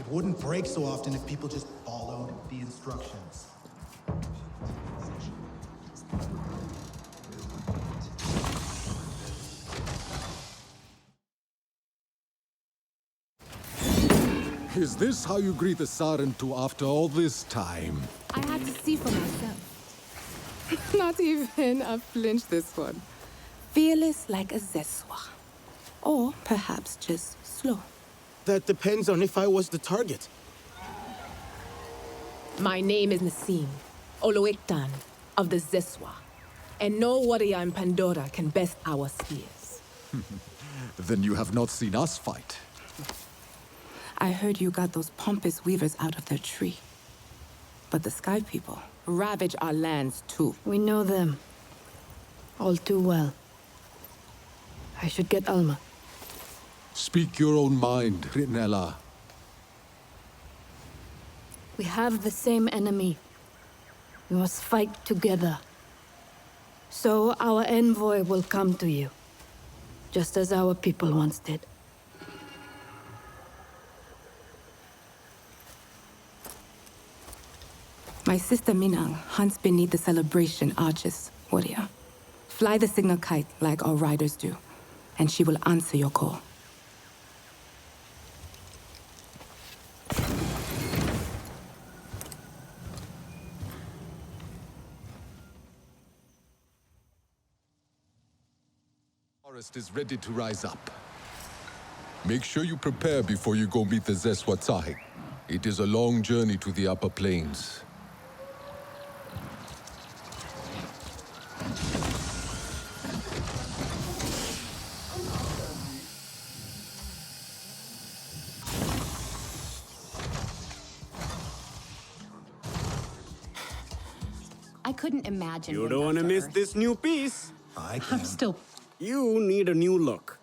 It wouldn't break so often if people just followed the instructions. Is this how you greet the Sarentu after all this time? I had to see for myself. Not even a flinch, this one. Fearless like a Zeswa. Or perhaps just slow. That depends on if I was the target. My name is Nassim, Oloiktan of the Zeswa. And no warrior in Pandora can best our spears. Then you have not seen us fight. I heard you got those pompous weavers out of their tree. But the Sky People ravage our lands too. We know them. All too well. I should get Alma. Speak your own mind, Rinella. We have the same enemy. We must fight together. So our envoy will come to you. Just as our people once did. My sister Minang hunts beneath the celebration arches, warrior. Fly the signal kite like our riders do, and she will answer your call. Forest is ready to rise up. Make sure you prepare before you go meet the Zeswatsahi. It is a long journey to the upper plains. I couldn't imagine. You don't want to miss this new piece. I can. I'm still. You need a new look.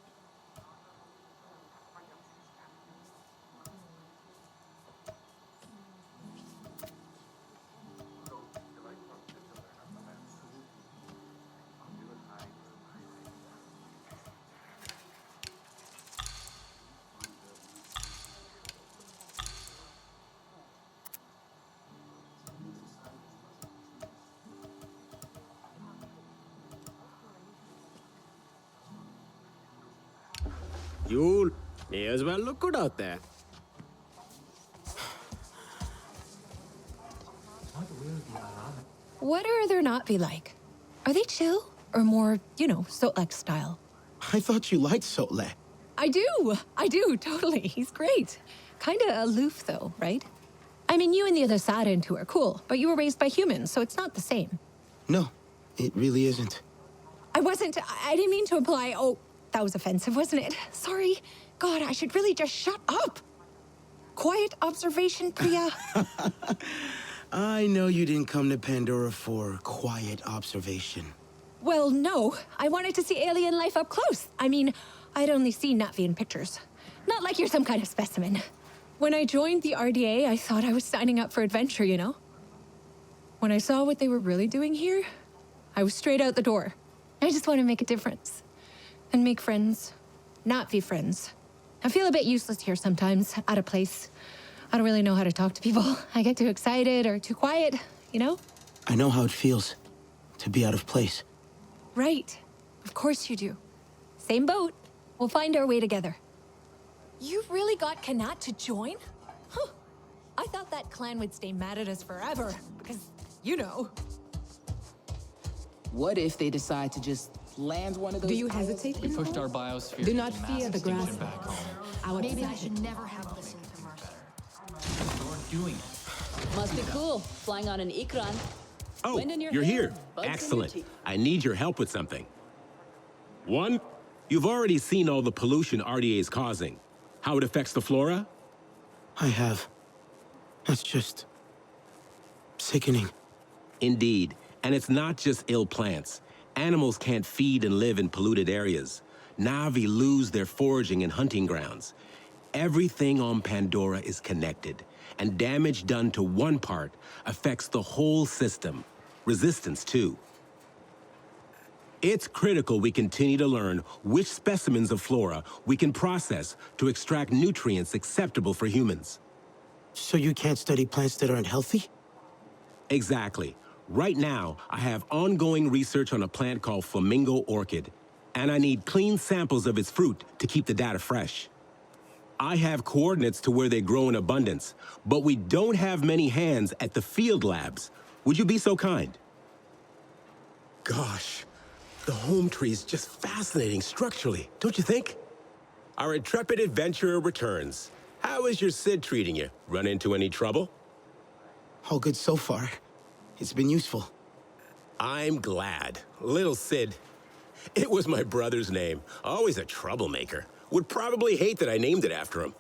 You may as well look good out there. What are there not be like? Are they chill or more, Sotlek style? I thought you liked Sotle. I do, totally. He's great. Kinda aloof though, right? I mean, you and the other Sarentu are cool, but you were raised by humans, so it's not the same. No, it really isn't. I didn't mean to imply, that was offensive, wasn't it? Sorry. God, I should really just shut up. Quiet observation, Priya. I know you didn't come to Pandora for quiet observation. Well, no. I wanted to see alien life up close. I mean, I'd only seen Natvi in pictures. Not like you're some kind of specimen. When I joined the RDA, I thought I was signing up for adventure, When I saw what they were really doing here, I was straight out the door. I just want to make a difference. And make friends. Natvi friends. I feel a bit useless here sometimes, out of place. I don't really know how to talk to people. I get too excited or too quiet, I know how it feels to be out of place. Right. Of course you do. Same boat. We'll find our way together. You really got Kanat to join? Huh. I thought that clan would stay mad at us forever, because, What if they decide to just land one of those? Do you hesitate? We pushed our biosphere. Do to not mass fear the grass. extinction back home. maybe I should never have listened to Mercer. You're doing it. Must be cool, flying on an Ikran. Oh, Wind in your you're hair, here. bugs in your Excellent. teeth. I need your help with something. One, you've already seen all the pollution RDA is causing. How it affects the flora? I have. That's just sickening. Indeed. And it's not just ill plants. Animals can't feed and live in polluted areas. Na'vi lose their foraging and hunting grounds. Everything on Pandora is connected, and damage done to one part affects the whole system. Resistance, too. It's critical we continue to learn which specimens of flora we can process to extract nutrients acceptable for humans. So you can't study plants that aren't healthy? Exactly. Right now, I have ongoing research on a plant called flamingo orchid, and I need clean samples of its fruit to keep the data fresh. I have coordinates to where they grow in abundance, but we don't have many hands at the field labs. Would you be so kind? Gosh, the home tree is just fascinating structurally, don't you think? Our intrepid adventurer returns. How is your Sid treating you? Run into any trouble? All good so far. It's been useful. I'm glad. Little Sid. It was my brother's name. Always a troublemaker. Would probably hate that I named it after him.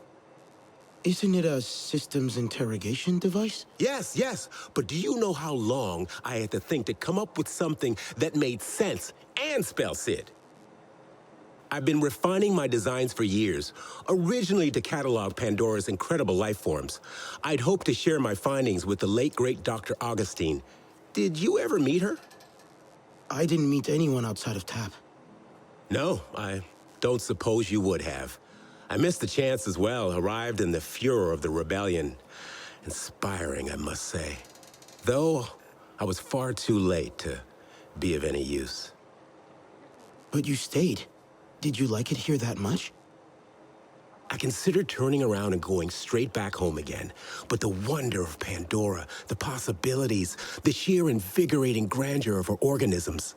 Isn't it a systems interrogation device? Yes. But do you know how long I had to think to come up with something that made sense and spell Sid? I've been refining my designs for years, originally to catalog Pandora's incredible life forms. I'd hoped to share my findings with the late, great Dr. Augustine. Did you ever meet her? I didn't meet anyone outside of TAP. No, I don't suppose you would have. I missed the chance as well, arrived in the furor of the rebellion. Inspiring, I must say. Though, I was far too late to be of any use. But you stayed. Did you like it here that much? I considered turning around and going straight back home again. But the wonder of Pandora, the possibilities, the sheer invigorating grandeur of her organisms.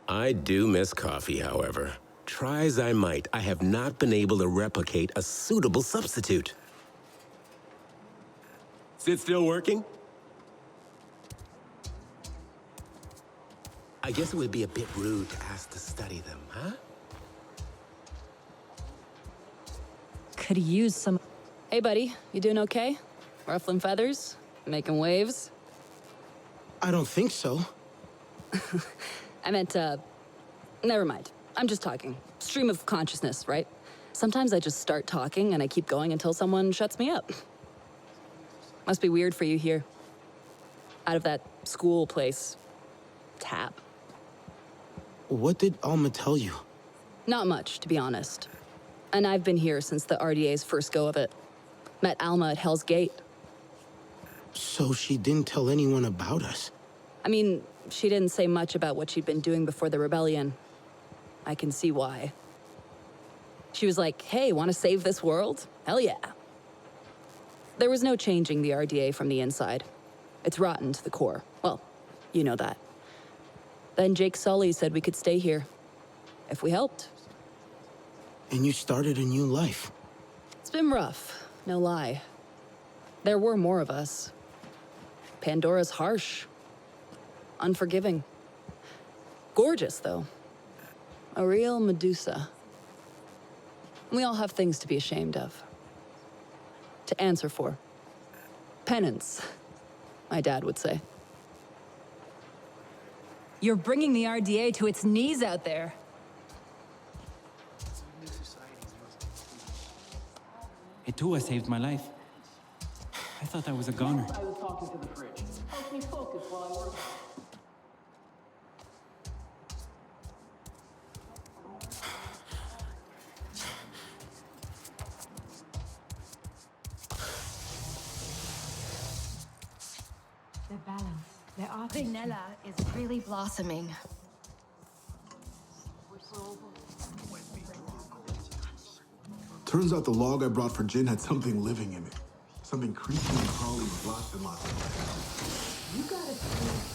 I do miss coffee, however. Try as I might, I have not been able to replicate a suitable substitute. Is it still working? I guess it would be a bit rude to ask to study them, huh? Could use some. Hey, buddy, you doing okay? Ruffling feathers? Making waves? I don't think so. I meant, never mind. I'm just talking. Stream of consciousness, right? Sometimes I just start talking and I keep going until someone shuts me up. Must be weird for you here. Out of that school place. TAP. What did Alma tell you? Not much, to be honest. And I've been here since the RDA's first go of it. Met Alma at Hell's Gate. So she didn't tell anyone about us? I mean, she didn't say much about what she'd been doing before the rebellion. I can see why. She was like, hey, want to save this world? Hell yeah. There was no changing the RDA from the inside. It's rotten to the core. Well, you know that. Then Jake Sully said we could stay here. If we helped. And you started a new life. It's been rough, no lie. There were more of us. Pandora's harsh. Unforgiving. Gorgeous, though. A real Medusa. We all have things to be ashamed of. To answer for. Penance, my dad would say. You're bringing the RDA to its knees out there. Etua saved my life. I thought I was a goner. I was talking to the fridge. Helps me focus while I work. The balance. The Vanilla is really blossoming. Turns out the log I brought for Jin had something living in it. Something creepy and crawly with lots and lots of legs. You gotta see.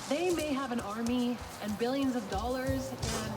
They may have an army and billions of dollars and...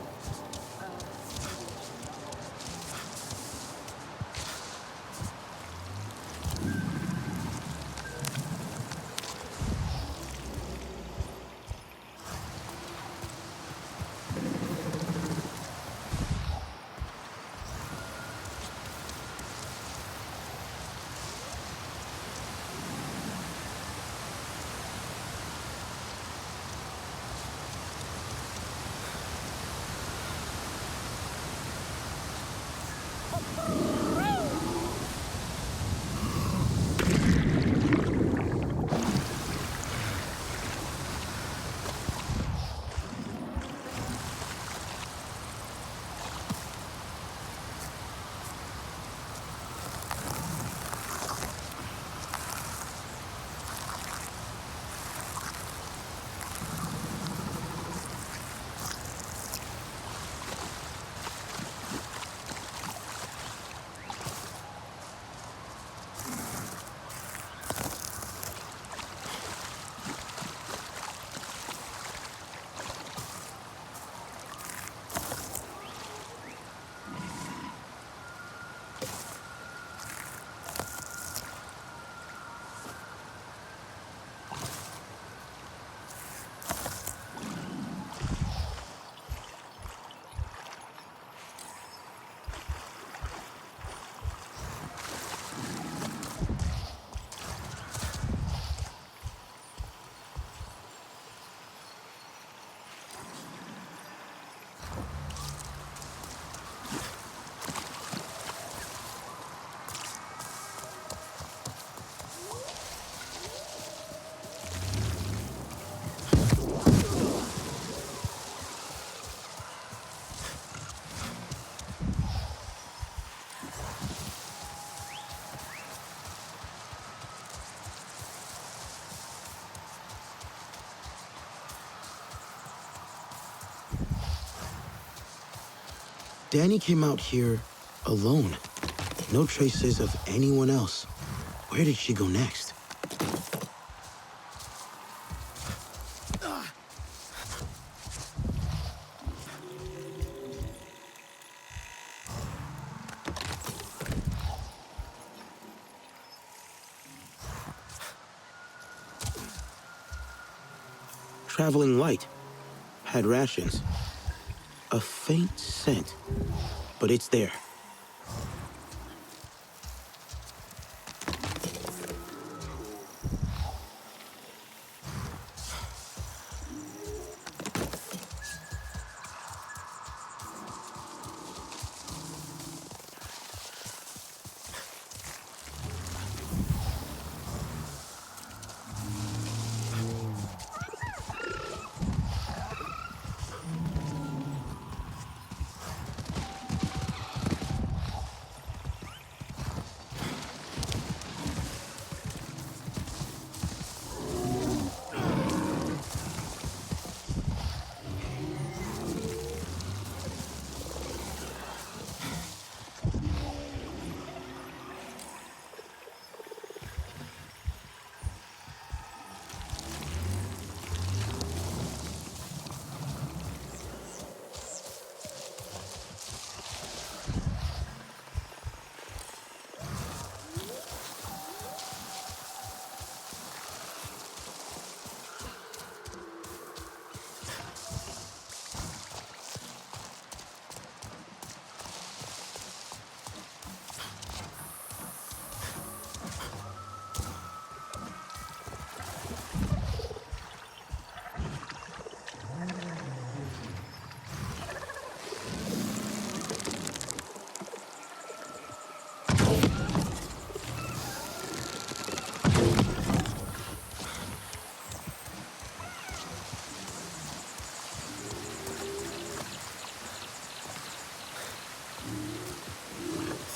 Danny came out here alone. No traces of anyone else. Where did she go next? Traveling light. Had rations. A faint scent, but it's there.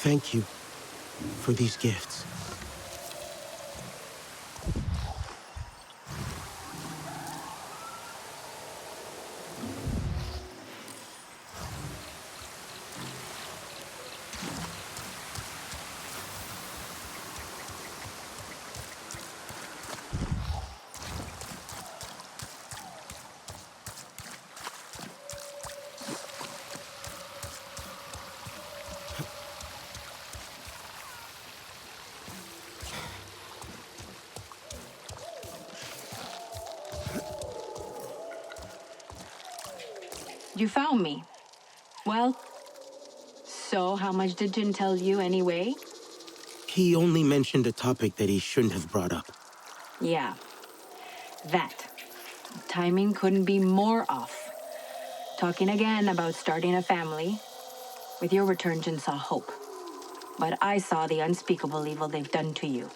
Thank you for these gifts. You found me. Well, so how much did Jin tell you anyway? He only mentioned a topic that he shouldn't have brought up. Yeah, that. Timing couldn't be more off. Talking again about starting a family. With your return, Jin saw hope. But I saw the unspeakable evil they've done to you.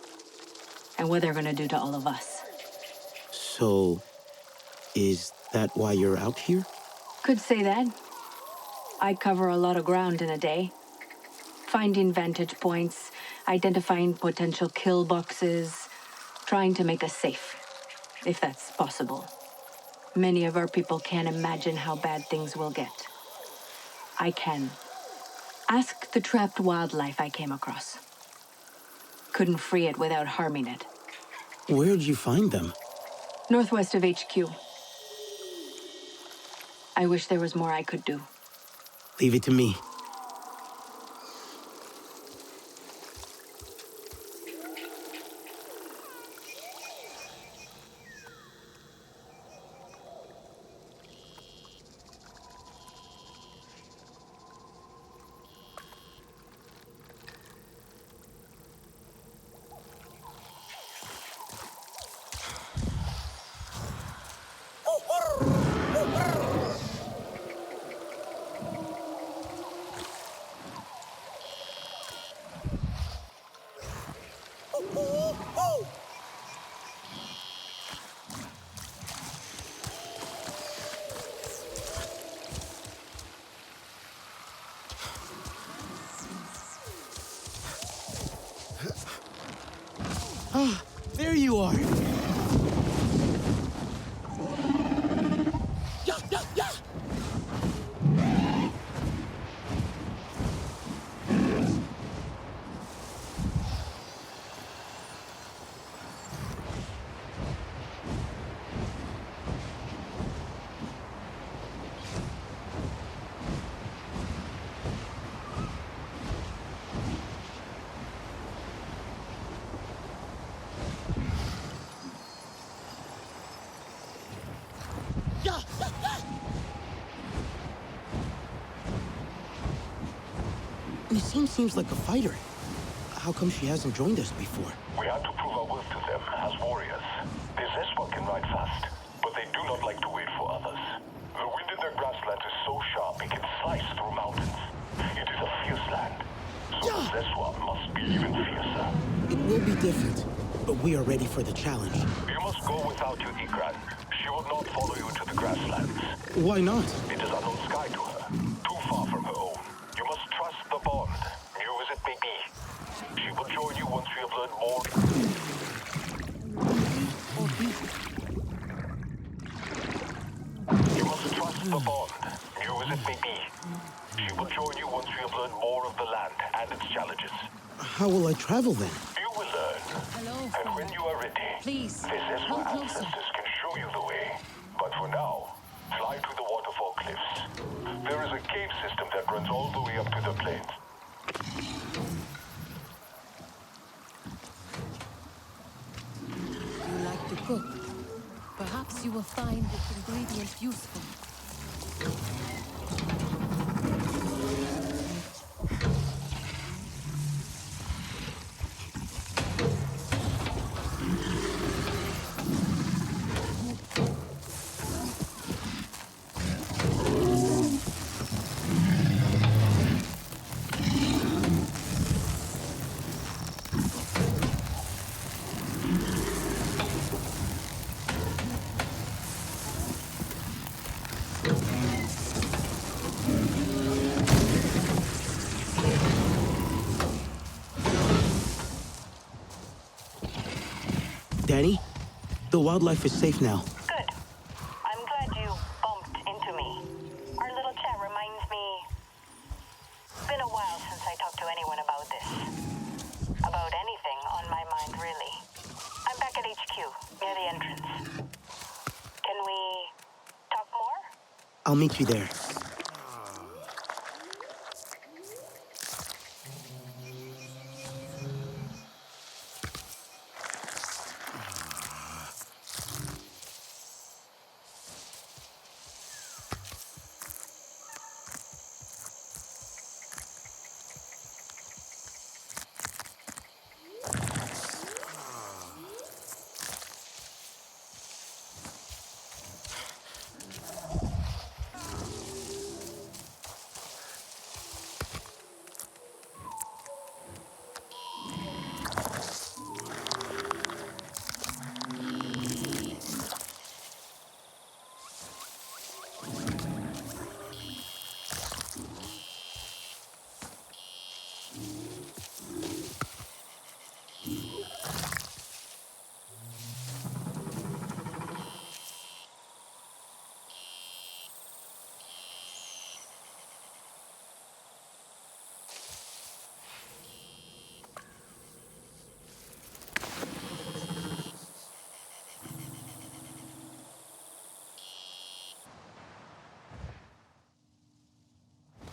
And what they're gonna do to all of us. So, is that why you're out here? Could say that. I cover a lot of ground in a day. Finding vantage points, identifying potential kill boxes, trying to make us safe, if that's possible. Many of our people can't imagine how bad things will get. I can. Ask the trapped wildlife I came across. Couldn't free it without harming it. Where'd you find them? Northwest of HQ. I wish there was more I could do. Leave it to me. Missine seems like a fighter. How come she hasn't joined us before? We had to prove our worth to them as warriors. The Zeswa can ride fast, but they do not like to wait for others. The wind in their grassland is so sharp it can slice through mountains. It is a fierce land, so the Zeswa must be even fiercer. It will be different, but we are ready for the challenge. You must go without your Ikran. She will not follow you to the grasslands. Why not? It is unknown sky to her, too far from her own. You must trust the bond, new as it may be. She will join you once we have learned more. You must trust the bond, new as it may be. She will join you once we have learned more of the land and its challenges. How will I travel then? You will learn. Hello, And when you are ready, please, this is come where closer. ancestors can show you the way. But for now, fly to the waterfall cliffs. There is a cave system that runs all the way up to the plains. You like to cook. Perhaps you will find this ingredient useful. Danny, the wildlife is safe now. Good. I'm glad you bumped into me. Our little chat reminds me... It's been a while since I talked to anyone about this. About anything on my mind, really. I'm back at HQ, near the entrance. Can we talk more? I'll meet you there.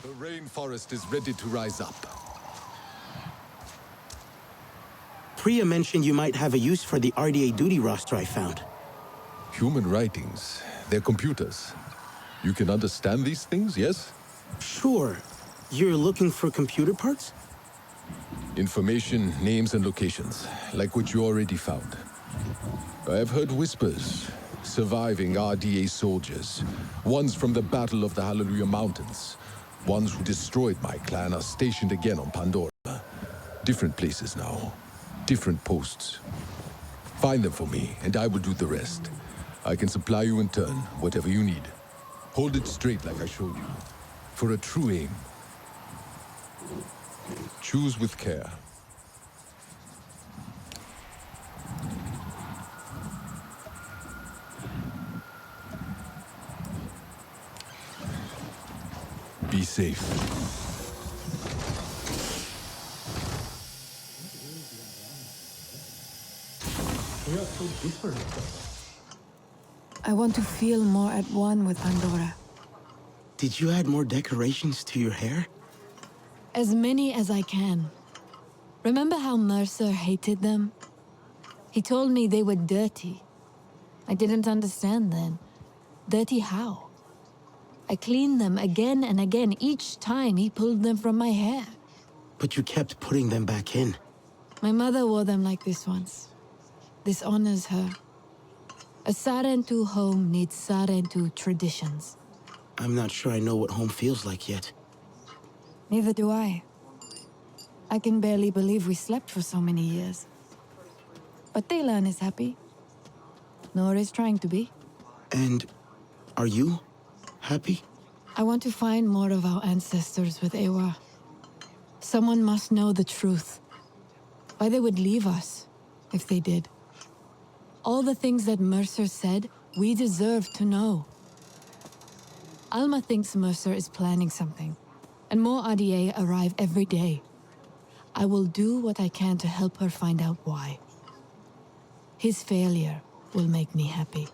The rainforest is ready to rise up. Priya mentioned you might have a use for the RDA duty roster I found. Human writings, they're computers. You can understand these things, yes? Sure. You're looking for computer parts? Information, names, and locations, like what you already found. I have heard whispers. Surviving RDA soldiers. Ones from the Battle of the Hallelujah Mountains. Ones who destroyed my clan are stationed again on Pandora. Different places now. Different posts. Find them for me, and I will do the rest. I can supply you in turn, whatever you need. Hold it straight like I showed you. For a true aim. Choose with care. Be safe. We are so different. I want to feel more at one with Pandora. Did you add more decorations to your hair? As many as I can. Remember how Mercer hated them? He told me they were dirty. I didn't understand then. Dirty how? I cleaned them again and again each time he pulled them from my hair. But you kept putting them back in. My mother wore them like this once. This honors her. A Sarentu home needs Sarentu traditions. I'm not sure I know what home feels like yet. Neither do I. I can barely believe we slept for so many years. But Thaylan is happy. Nor is trying to be. And are you happy? I want to find more of our ancestors with Ewa. Someone must know the truth. Why they would leave us, if they did. All the things that Mercer said, we deserve to know. Alma thinks Mercer is planning something, and more RDA arrive every day. I will do what I can to help her find out why. His failure will make me happy.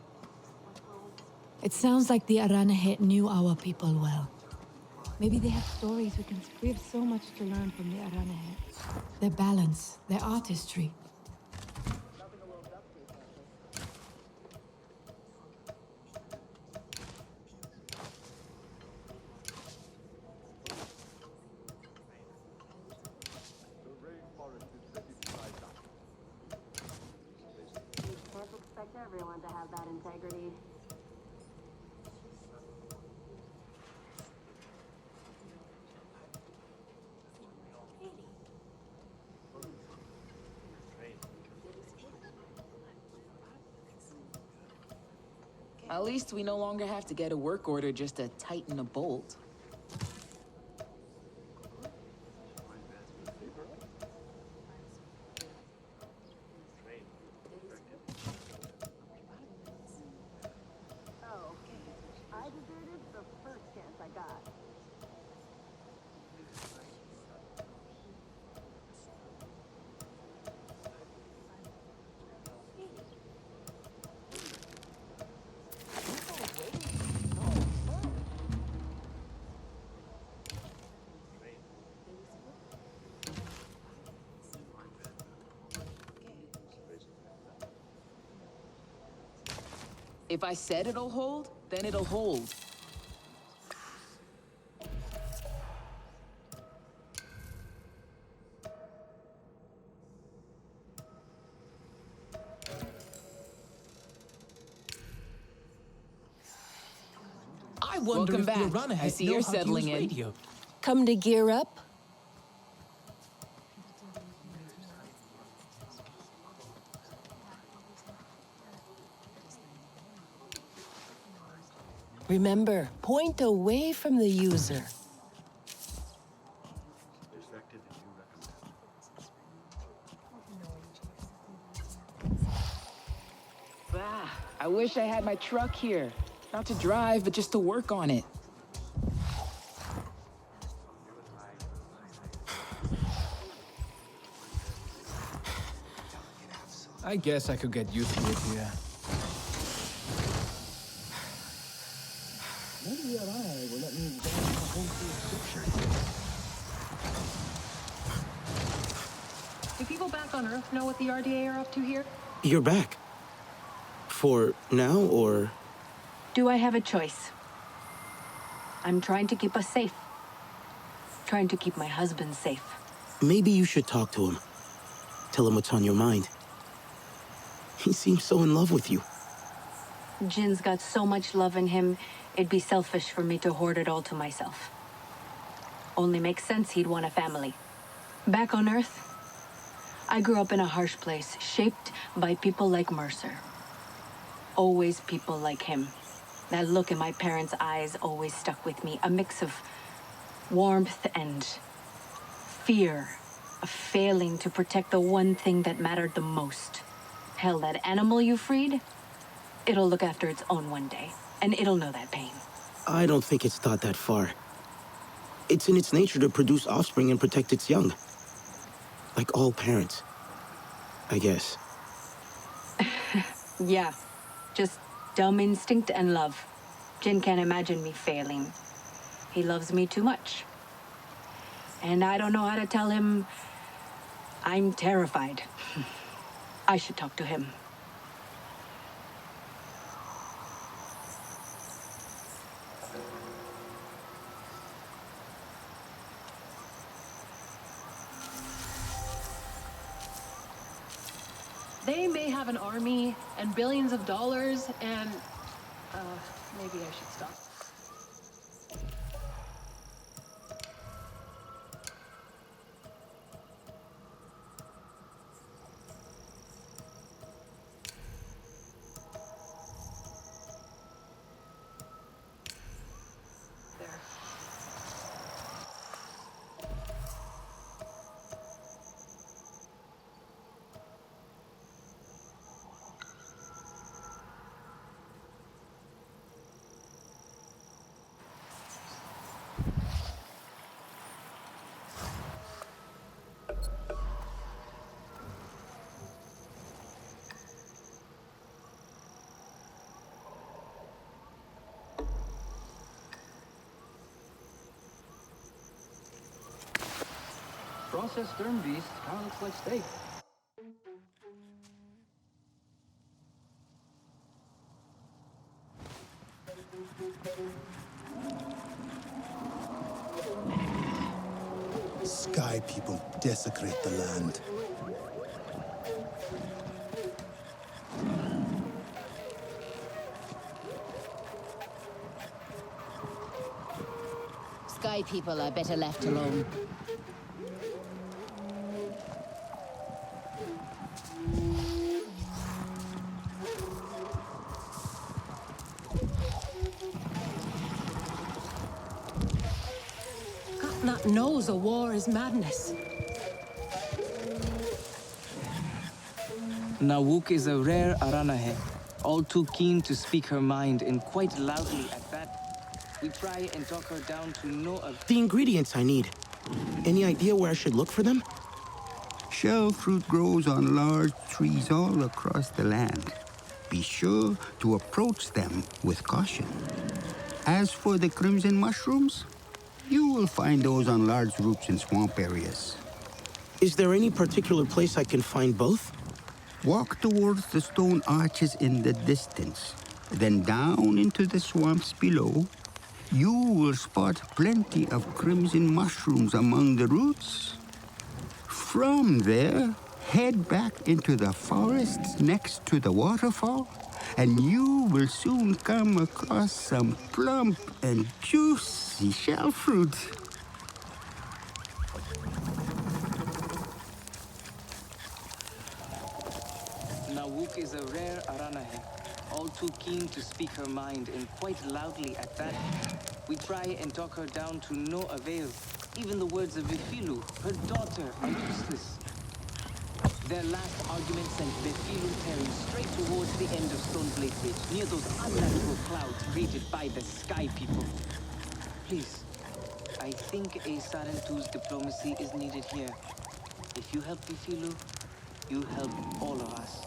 It sounds like the Aranahe knew our people well. Maybe they have stories we have so much to learn from the Aranahe. Their balance, their artistry. Everyone to have that integrity. At least we no longer have to get a work order just to tighten a bolt. If I said it'll hold, then it'll hold. I wonder Welcome if back. the Aranahe I see know you're how to settling use in. radio. Come to gear up? Remember, point away from the user. I wish I had my truck here. Not to drive, but just to work on it. I guess I could get used to it here. Maybe the Aranahe will let me examine the home field picture. Do people back on Earth know what the RDA are up to here? You're back. For now, or? Do I have a choice? I'm trying to keep us safe. Trying to keep my husband safe. Maybe you should talk to him. Tell him what's on your mind. He seems so in love with you. Jin's got so much love in him, it'd be selfish for me to hoard it all to myself. Only makes sense he'd want a family. Back on Earth, I grew up in a harsh place, shaped by people like Mercer. Always people like him. That look in my parents' eyes always stuck with me. A mix of warmth and fear of failing to protect the one thing that mattered the most. Hell, that animal you freed, it'll look after its own one day, and it'll know that pain. I don't think it's thought that far. It's in its nature to produce offspring and protect its young. Like all parents, I guess. Yeah, just dumb instinct and love. Jin can't imagine me failing. He loves me too much. And I don't know how to tell him I'm terrified. I should talk to him. They may have an army and billions of dollars and... maybe I should stop. Processed stern beast kind of looks like steak. Sky people desecrate the land. Sky people are better left alone. Katna knows a war is madness. Nawuk is a rare Aranahe, all too keen to speak her mind, and quite loudly at that. We try and talk her down to no avail. The ingredients I need. Any idea where I should look for them? Shell fruit grows on large trees all across the land. Be sure to approach them with caution. As for the crimson mushrooms, you will find those on large roots in swamp areas. Is there any particular place I can find both? Walk towards the stone arches in the distance, then down into the swamps below. You will spot plenty of crimson mushrooms among the roots. From there, head back into the forests next to the waterfall, and you will soon come across some plump and juicy shell fruit. Nawuk is a rare Aranahe, all too keen to speak her mind, and quite loudly at that. We try and talk her down to no avail. Even the words of Vifilu, her daughter, are useless. Their last argument sent Vifilu tearing straight towards the end of Stoneblade Ridge, near those unnatural clouds created by the Sky People. Please, I think a Sarentu's diplomacy is needed here. If you help Vifilu, you help all of us.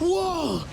Whoa!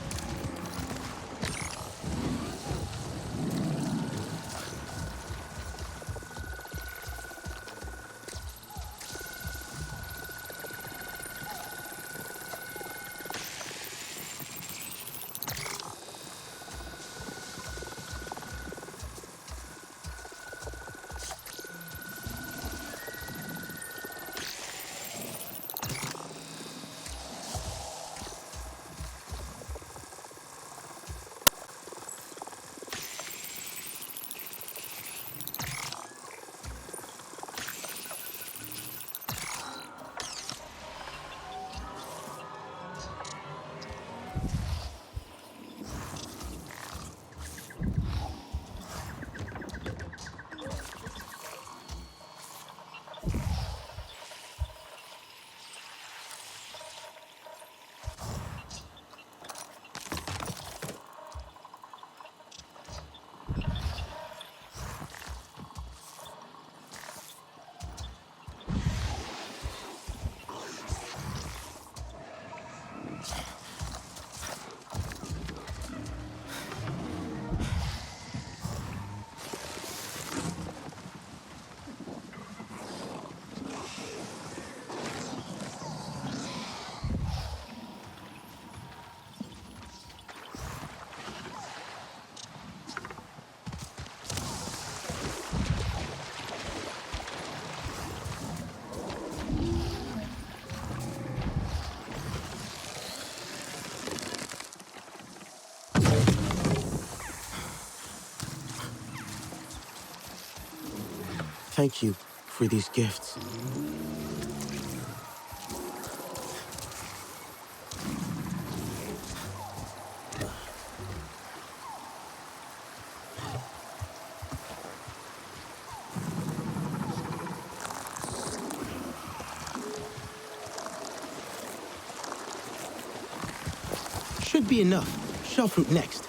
Thank you for these gifts. Should be enough. Shell fruit next.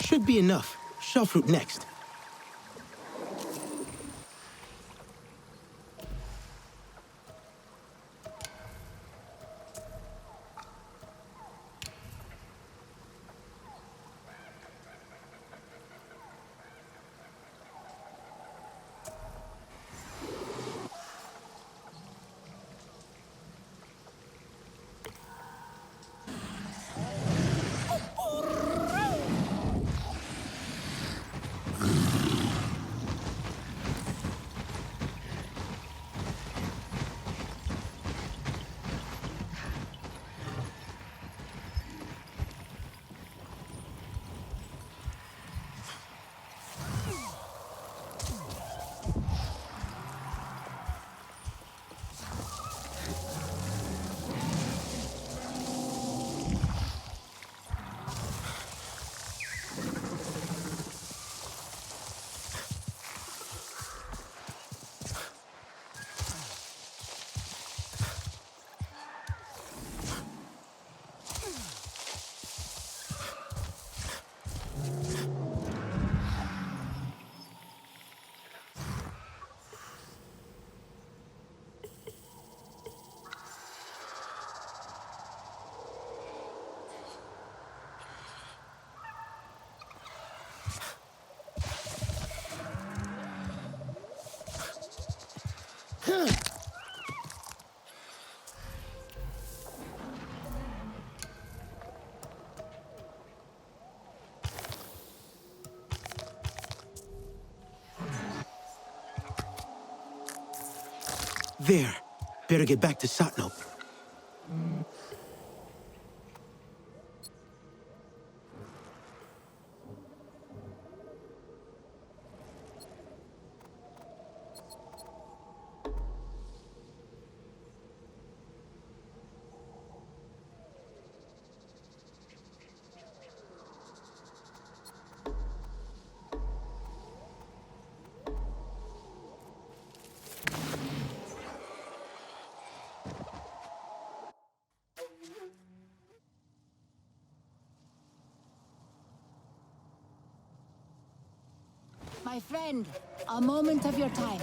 Should be enough. Shell fruit next. There. Better get back to Satnop. My friend, a moment of your time.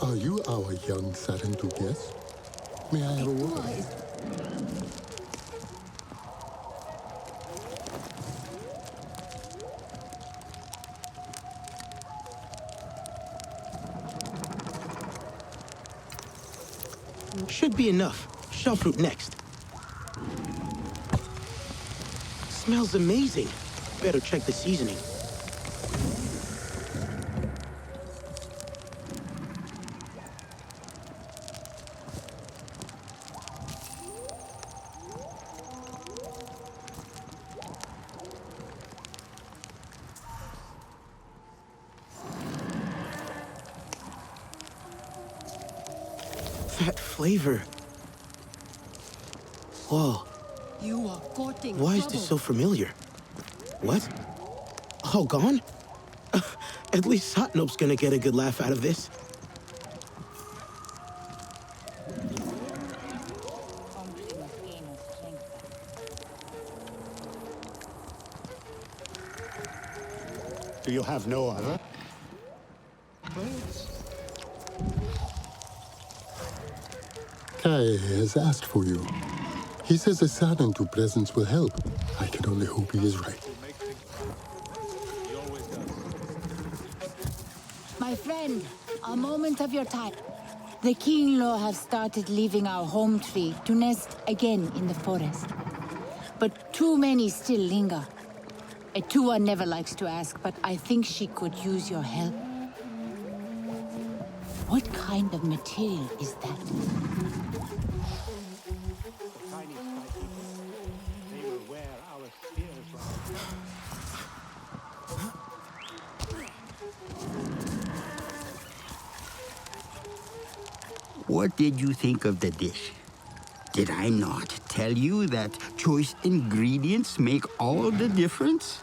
Are you our young Sarentu guest? May I have a word? Should be enough. Shell fruit next. Smells amazing. Better check the seasoning. That flavor. Whoa. You are courting Why is this so familiar? What? All gone? At least Satnop's gonna get a good laugh out of this. Do you have no other? Kai has asked for you. He says a Sarentu presence will help. I can only hope he is right. My friend, a moment of your time. The Keenlaw have started leaving our home tree to nest again in the forest. But too many still linger. Etua never likes to ask, but I think she could use your help. What kind of material is that? What did you think of the dish? Did I not tell you that choice ingredients make all the difference?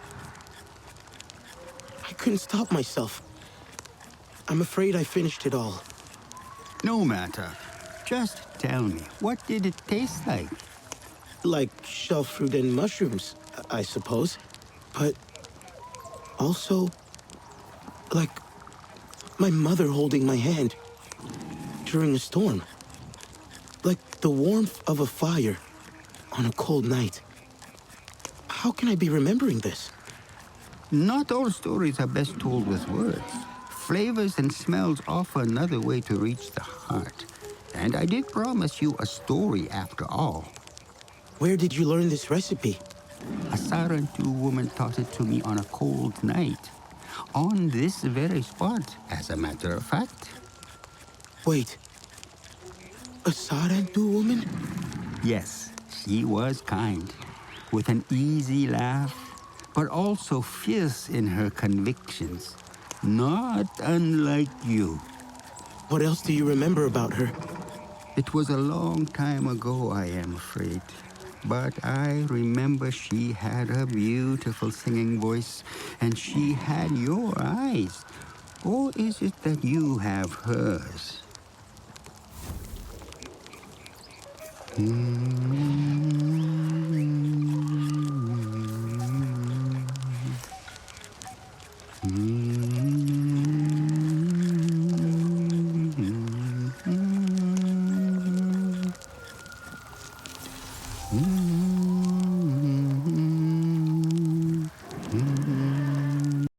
I couldn't stop myself. I'm afraid I finished it all. No matter. Just tell me, what did it taste like? Like shell fruit and mushrooms, I suppose. But also, like my mother holding my hand during a storm. Like the warmth of a fire on a cold night. How can I be remembering this? Not all stories are best told with words. Flavors and smells offer another way to reach the heart. And I did promise you a story after all. Where did you learn this recipe? A Sarentu woman taught it to me on a cold night. On this very spot, as a matter of fact. Wait. A Sarentu woman? Yes, she was kind, with an easy laugh, but also fierce in her convictions. Not unlike you. What else do you remember about her? It was a long time ago, I am afraid. But I remember she had a beautiful singing voice, and she had your eyes. Or is it that you have hers?